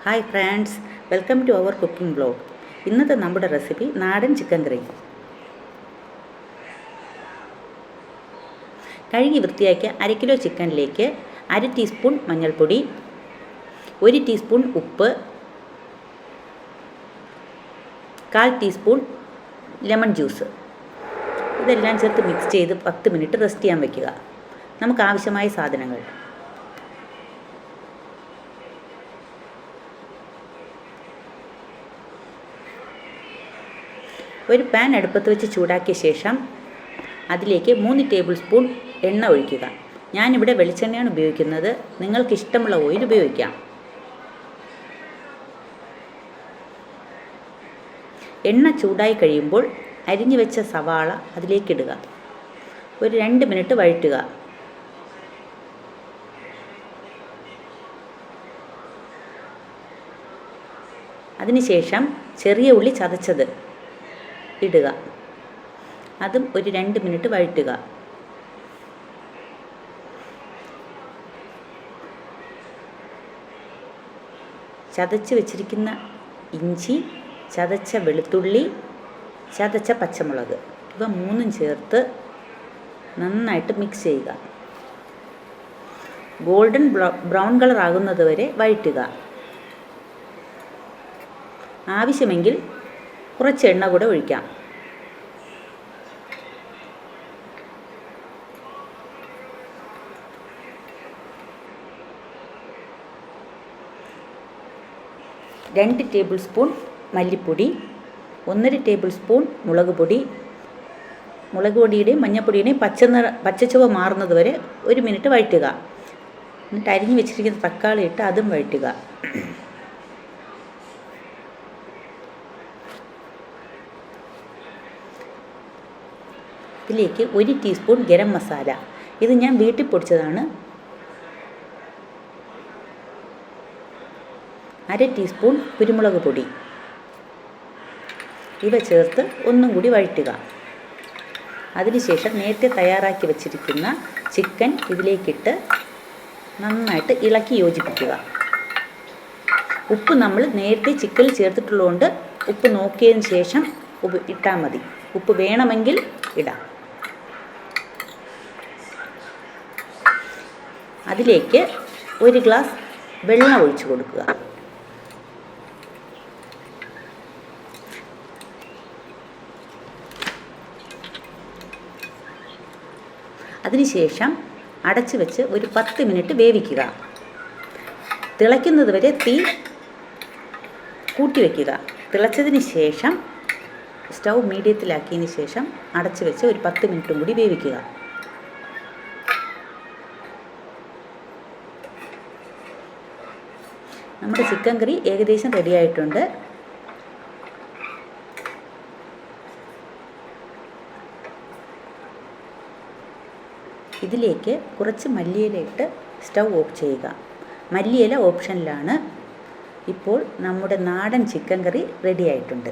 Hi friends, welcome to our cooking blog. ഇന്നത്തെ നമ്മുടെ recipe നാടൻ ചിക്കൻ കറി. കഴുകി വൃത്തിയാക്കിയ 1/2 കിലോ ചിക്കനിലേക്ക് 1/2 ടീസ്പൂൺ മഞ്ഞൾപ്പൊടി, 1 ടീസ്പൂൺ ഉപ്പ്, 1/4 ടീസ്പൂൺ ലെമൺ ജ്യൂസ് ഇതെല്ലാം ചേർത്ത് മിക്സ് ചെയ്ത് 10 മിനിറ്റ് റെസ്റ്റ് ചെയ്യാൻ വയ്ക്കുക. നമുക്ക് ആവശ്യമായ സാധനങ്ങൾ: ഒരു പാൻ അടുപ്പത്ത് വെച്ച് ചൂടാക്കിയ ശേഷം അതിലേക്ക് 3 ടേബിൾ സ്പൂൺ എണ്ണ ഒഴിക്കുക. ഞാനിവിടെ വെളിച്ചെണ്ണയാണ് ഉപയോഗിക്കുന്നത്. നിങ്ങൾക്ക് ഇഷ്ടമുള്ള ഓയിൽ ഉപയോഗിക്കാം. എണ്ണ ചൂടായി കഴിയുമ്പോൾ അരിഞ്ഞു വെച്ച സവാള അതിലേക്കിടുക. ഒരു 2 മിനിറ്റ് വഴറ്റുക. അതിനുശേഷം ചെറിയ ഉള്ളി ചതച്ചത് ഇടുക. അതും ഒരു 2 മിനിറ്റ് വഴറ്റുക. ചതച്ച് വെച്ചിരിക്കുന്ന ഇഞ്ചി, ചതച്ച വെളുത്തുള്ളി, ചതച്ച പച്ചമുളക് ഇവ 3 ചേർത്ത് നന്നായിട്ട് മിക്സ് ചെയ്യുക. ഗോൾഡൻ ബ്രൗൺ കളർ ആകുന്നത് വരെ വഴറ്റുക. ആവശ്യമെങ്കിൽ കുറച്ച് എണ്ണ കൂടെ ഒഴിക്കാം. രണ്ട് ടേബിൾ സ്പൂൺ മല്ലിപ്പൊടി, 1.5 ടേബിൾ സ്പൂൺ മുളക് പൊടിയുടെയും മഞ്ഞൾപ്പൊടിയുടെയും പച്ചച്ചുവ മാറുന്നത് വരെ 1 മിനിറ്റ് വഴറ്റുക. എന്നിട്ട് അരിഞ്ഞു വെച്ചിരിക്കുന്ന തക്കാളി ഇട്ട് അതും വഴറ്റുക. ഇതിലേക്ക് 1 ടീസ്പൂൺ ഗരം മസാല, ഇത് ഞാൻ വീട്ടിൽ പൊടിച്ചതാണ്. 1/2 ടീസ്പൂൺ കുരുമുളക് പൊടി ഇവ ചേർത്ത് ഒന്നും കൂടി വഴറ്റുക. അതിനുശേഷം നേരത്തെ തയ്യാറാക്കി വച്ചിരിക്കുന്ന ചിക്കൻ ഇതിലേക്കിട്ട് നന്നായിട്ട് ഇളക്കി യോജിപ്പിക്കുക. ഉപ്പ് നമ്മൾ നേരത്തെ ചിക്കനിൽ ചേർത്തിട്ടുള്ളതുകൊണ്ട് ഉപ്പ് നോക്കിയതിന് ശേഷം ഇട്ടാൽ മതി. ഉപ്പ് വേണമെങ്കിൽ ഇടാം. അതിലേക്ക് 1 ഗ്ലാസ് വെള്ളം ഒഴിച്ചു കൊടുക്കുക. അതിനുശേഷം അടച്ചു വെച്ച് ഒരു 10 മിനിറ്റ് വേവിക്കുക. തിളയ്ക്കുന്നത് വരെ തീ കൂട്ടി വയ്ക്കുക. തിളച്ചതിന് ശേഷം സ്റ്റൗ മീഡിയത്തിലാക്കിയതിന് ശേഷം അടച്ചു വെച്ച് ഒരു 10 മിനിറ്റും കൂടി വേവിക്കുക. നമ്മുടെ ചിക്കൻ കറി ഏകദേശം റെഡി ആയിട്ടുണ്ട്. ഇതിലേക്ക് കുറച്ച് മല്ലിയില ഇട്ട് സ്റ്റൗ ഓഫ് ചെയ്യുക. മല്ലിയില ഓപ്ഷനിലാണ്. ഇപ്പോൾ നമ്മുടെ നാടൻ ചിക്കൻ കറി റെഡി ആയിട്ടുണ്ട്.